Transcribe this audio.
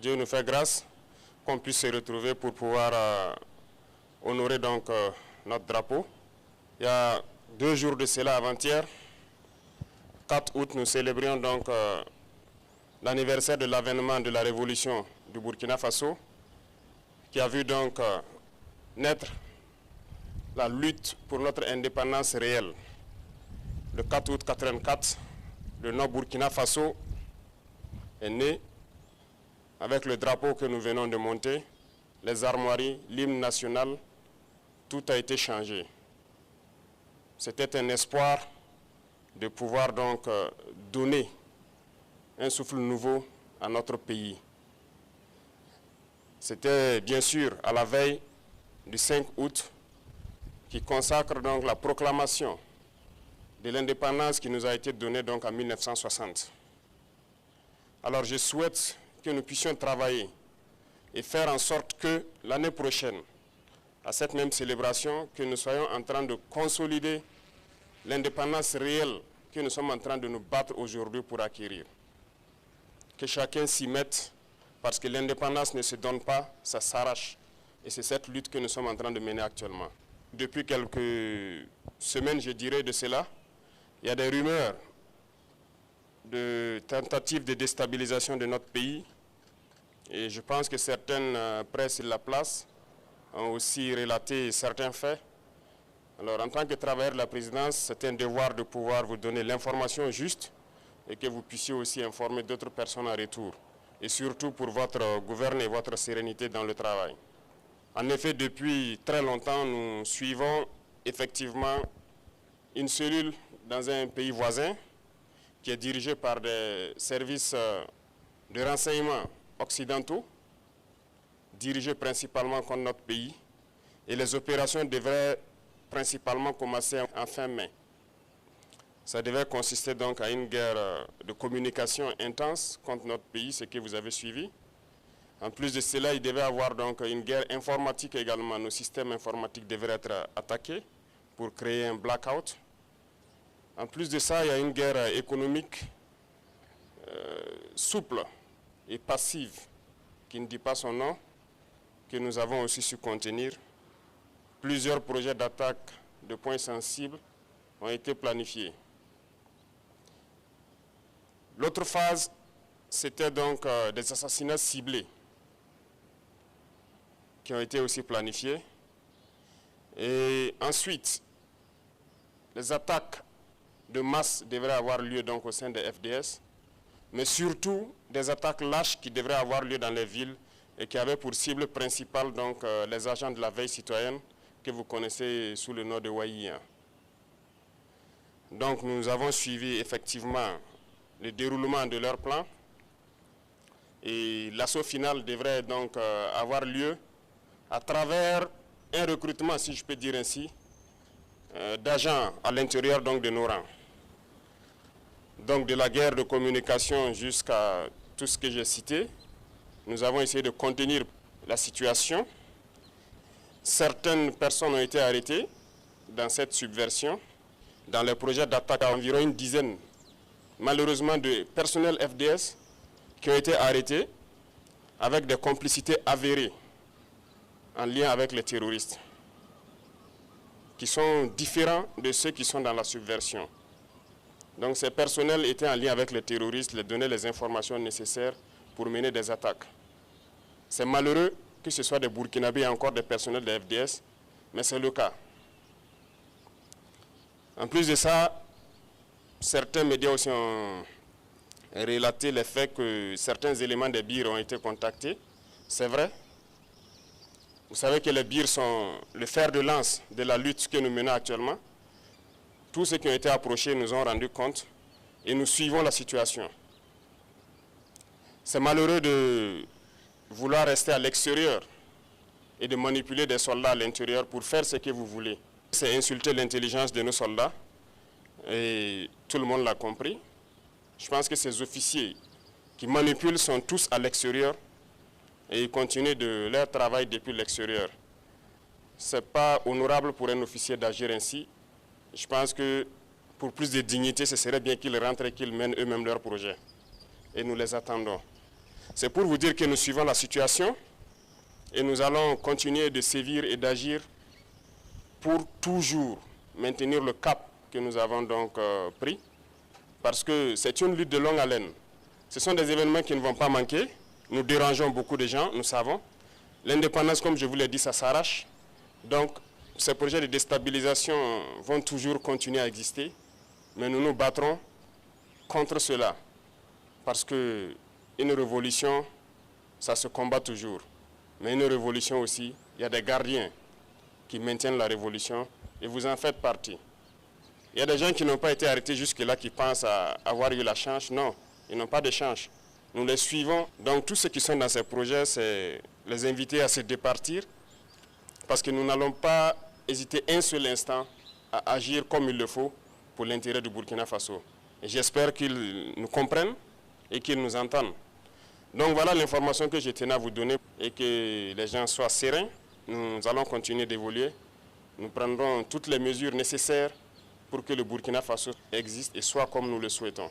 Dieu nous fait grâce qu'on puisse se retrouver pour pouvoir honorer donc notre drapeau. Il y a 2 jours de cela, avant-hier, 4 août, nous célébrions donc l'anniversaire de l'avènement de la révolution du Burkina Faso, qui a vu donc naître la lutte pour notre indépendance réelle. Le 4 août 1984, le Nord-Burkina Faso est né avec le drapeau que nous venons de monter, les armoiries, l'hymne national, tout a été changé. C'était un espoir de pouvoir donc donner un souffle nouveau à notre pays. C'était bien sûr à la veille du 5 août qui consacre donc la proclamation de l'indépendance qui nous a été donnée donc en 1960. Alors je souhaite que nous puissions travailler et faire en sorte que l'année prochaine, à cette même célébration, que nous soyons en train de consolider l'indépendance réelle que nous sommes en train de nous battre aujourd'hui pour acquérir. Que chacun s'y mette, parce que l'indépendance ne se donne pas, ça s'arrache. Et c'est cette lutte que nous sommes en train de mener actuellement. Depuis quelques semaines, je dirais, de cela, il y a des rumeurs de tentatives de déstabilisation de notre pays. Et je pense que certaines presses sur la place ont aussi relaté certains faits. Alors, en tant que travailleur de la présidence, c'est un devoir de pouvoir vous donner l'information juste et que vous puissiez aussi informer d'autres personnes en retour. Et surtout pour votre gouvernement et votre sérénité dans le travail. En effet, depuis très longtemps, nous suivons effectivement une cellule dans un pays voisin qui est dirigée par des services de renseignement occidentaux, dirigés principalement contre notre pays. Et les opérations devraient principalement commencer en fin mai. Ça devait consister donc à une guerre de communication intense contre notre pays, ce que vous avez suivi. En plus de cela, il devait y avoir donc une guerre informatique également. Nos systèmes informatiques devraient être attaqués pour créer un blackout. En plus de ça, il y a une guerre économique souple et passive, qui ne dit pas son nom, que nous avons aussi su contenir. Plusieurs projets d'attaque de points sensibles ont été planifiés. L'autre phase, c'était donc des assassinats ciblés qui ont été aussi planifiés. Et ensuite, les attaques de masse devraient avoir lieu donc au sein des FDS, mais surtout des attaques lâches qui devraient avoir lieu dans les villes et qui avaient pour cible principale donc les agents de la veille citoyenne que vous connaissez sous le nom de Waïa. Donc nous avons suivi effectivement le déroulement de leur plan et l'assaut final devrait donc avoir lieu à travers un recrutement, si je peux dire ainsi, d'agents à l'intérieur donc de nos rangs. Donc de la guerre de communication jusqu'à tout ce que j'ai cité, nous avons essayé de contenir la situation. Certaines personnes ont été arrêtées dans cette subversion. Dans les projets d'attaque, environ une dizaine, malheureusement, de personnels FDS qui ont été arrêtés avec des complicités avérées en lien avec les terroristes, qui sont différents de ceux qui sont dans la subversion. Donc ces personnels étaient en lien avec les terroristes, les donnaient les informations nécessaires pour mener des attaques. C'est malheureux que ce soit des Burkinabés et encore des personnels de FDS, mais c'est le cas. En plus de ça, certains médias aussi ont relaté le fait que certains éléments des BIR ont été contactés. C'est vrai. Vous savez que les BIR sont le fer de lance de la lutte que nous menons actuellement. Tous ceux qui ont été approchés nous ont rendu compte et nous suivons la situation. C'est malheureux de vouloir rester à l'extérieur et de manipuler des soldats à l'intérieur pour faire ce que vous voulez. C'est insulter l'intelligence de nos soldats et tout le monde l'a compris. Je pense que ces officiers qui manipulent sont tous à l'extérieur et ils continuent de leur travail depuis l'extérieur. Ce n'est pas honorable pour un officier d'agir ainsi. Je pense que pour plus de dignité, ce serait bien qu'ils rentrent et qu'ils mènent eux-mêmes leur projet. Et nous les attendons. C'est pour vous dire que nous suivons la situation et nous allons continuer de sévir et d'agir pour toujours maintenir le cap que nous avons donc pris, parce que c'est une lutte de longue haleine. Ce sont des événements qui ne vont pas manquer. Nous dérangeons beaucoup de gens, nous savons. L'indépendance, comme je vous l'ai dit, ça s'arrache. Donc, ces projets de déstabilisation vont toujours continuer à exister, mais nous nous battrons contre cela, parce qu'une révolution, ça se combat toujours. Mais une révolution aussi, il y a des gardiens qui maintiennent la révolution, et vous en faites partie. Il y a des gens qui n'ont pas été arrêtés jusque-là, qui pensent avoir eu la chance. Non, ils n'ont pas de chance. Nous les suivons. Donc tous ceux qui sont dans ces projets, c'est les inviter à se départir, parce que nous n'allons pas hésiter un seul instant à agir comme il le faut pour l'intérêt du Burkina Faso. Et j'espère qu'ils nous comprennent et qu'ils nous entendent. Donc voilà l'information que je tenais à vous donner, et que les gens soient sereins. Nous allons continuer d'évoluer. Nous prendrons toutes les mesures nécessaires pour que le Burkina Faso existe et soit comme nous le souhaitons.